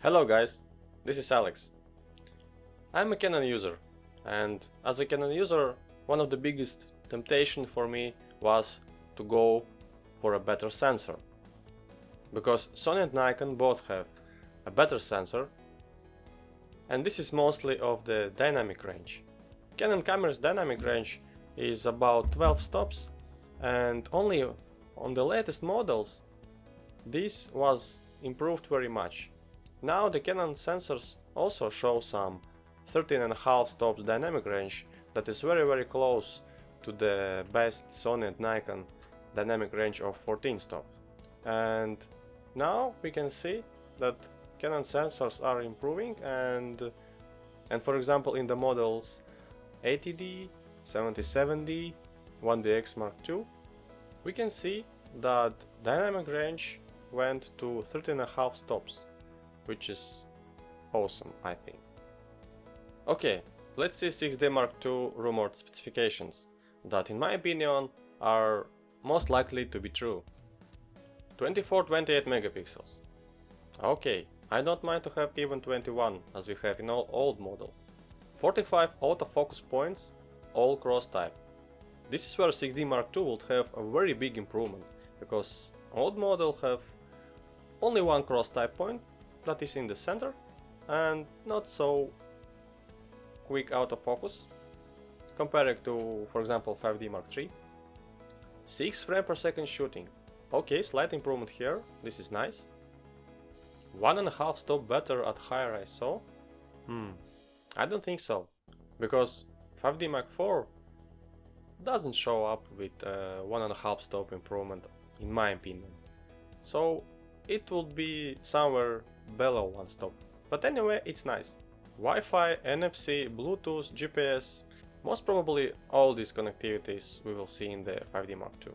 Hello guys, this is Alex. I'm a Canon user, and as a Canon user, one of the biggest temptation for me was to go for a better sensor. Because Sony and Nikon both have a better sensor, and this is mostly of the dynamic range. Canon camera's dynamic range is about 12 stops, and only on the latest models this was improved very much. Now the Canon sensors also show some 13.5 stops dynamic range that is very close to the best Sony and Nikon dynamic range of 14 stops. And now we can see that Canon sensors are improving, and for example in the models 80D, 77D, 1DX Mark II, we can see that dynamic range went to 13.5 stops, which is awesome, I think. Okay, let's see 6D Mark II rumored specifications that in my opinion are most likely to be true. 24-28 megapixels. Okay, I don't mind to have even 21 as we have in all old model. 45 autofocus points, all cross type. This is where 6D Mark II would have a very big improvement, because old model have only one cross type point that is in the center and not so quick autofocus compared to, for example, 5D Mark III. 6 frames per second shooting. Okay, slight improvement here, this is nice. 1.5 stop better at higher ISO? I don't think so, because 5D Mark IV doesn't show up with 1.5 stop improvement in my opinion. So it would be somewhere below 1 stop. But anyway, it's nice. Wi-Fi, NFC, Bluetooth, GPS, most probably all these connectivities we will see in the 5D Mark II.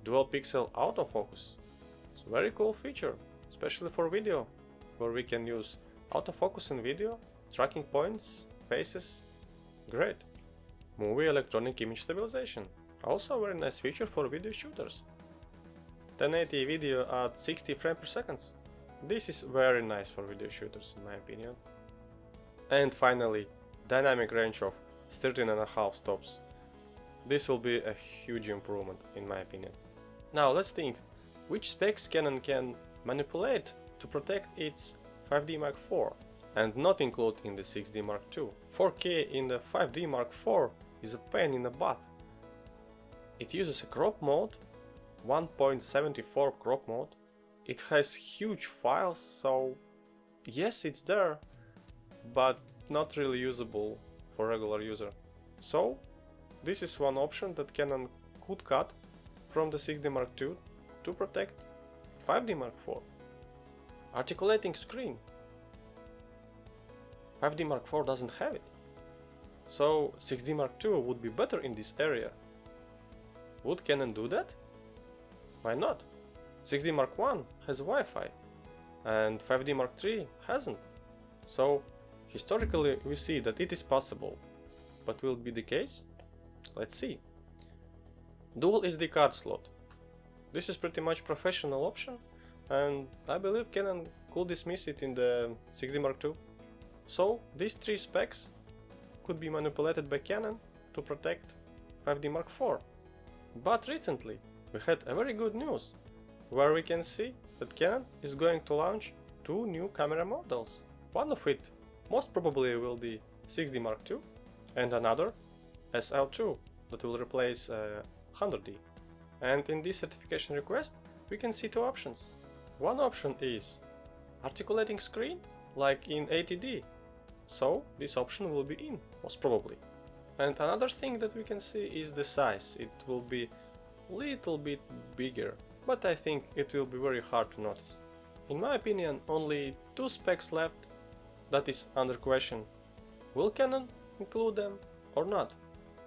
Dual pixel autofocus. It's a very cool feature, especially for video, where we can use autofocus in video, tracking points, faces. Great. Movie electronic image stabilization. Also a very nice feature for video shooters. 1080 video at 60 frames per second. This is very nice for video shooters in my opinion. And finally, dynamic range of 13.5 stops. This will be a huge improvement in my opinion. Now let's think, which specs Canon can manipulate to protect its 5D Mark IV and not include in the 6D Mark II. 4K in the 5D Mark IV is a pain in the butt. It uses a crop mode, 1.74 crop mode. It has huge files, so yes, it's there, but not really usable for regular user. So this is one option that Canon could cut from the 6D Mark II to protect 5D Mark IV. Articulating screen. 5D Mark IV doesn't have it. So 6D Mark II would be better in this area. Would Canon do that? Why not? 6D Mark I has Wi-Fi and 5D Mark III hasn't. So historically we see that it is possible, but will it be the case? Let's see. Dual SD card slot. This is pretty much professional option, and I believe Canon could dismiss it in the 6D Mark II. So these 3 specs could be manipulated by Canon to protect 5D Mark IV. But recently we had a very good news, where we can see that Canon is going to launch 2 new camera models. One of it most probably will be 6D Mark II, and another SL2 that will replace 100D. And in this certification request we can see 2 options. One option is articulating screen like in 80D, so this option will be in, most probably. And another thing that we can see is the size. It will be little bit bigger, but I think it will be very hard to notice. In my opinion, only 2 specs left that is under question. Will Canon include them or not?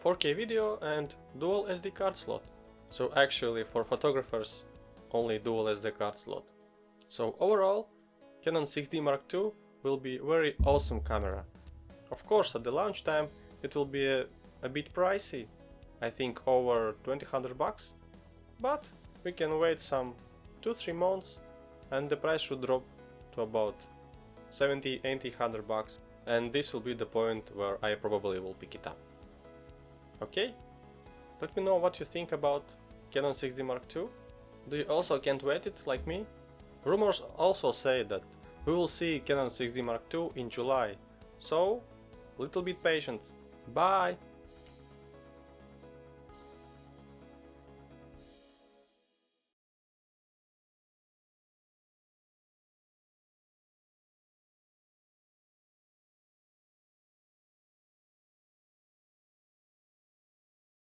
4K video and dual SD card slot. So actually for photographers only dual SD card slot. So overall, Canon 6D Mark II will be very awesome camera. Of course at the launch time it will be a bit pricey, I think over $200, but we can wait some 2-3 months and the price should drop to about 70, 80, 100 bucks, and this will be the point where I probably will pick it up. Okay? Let me know what you think about Canon 6D Mark II. Do you also can't wait it like me? Rumors also say that we will see Canon 6D Mark II in July, so little bit patience. Bye!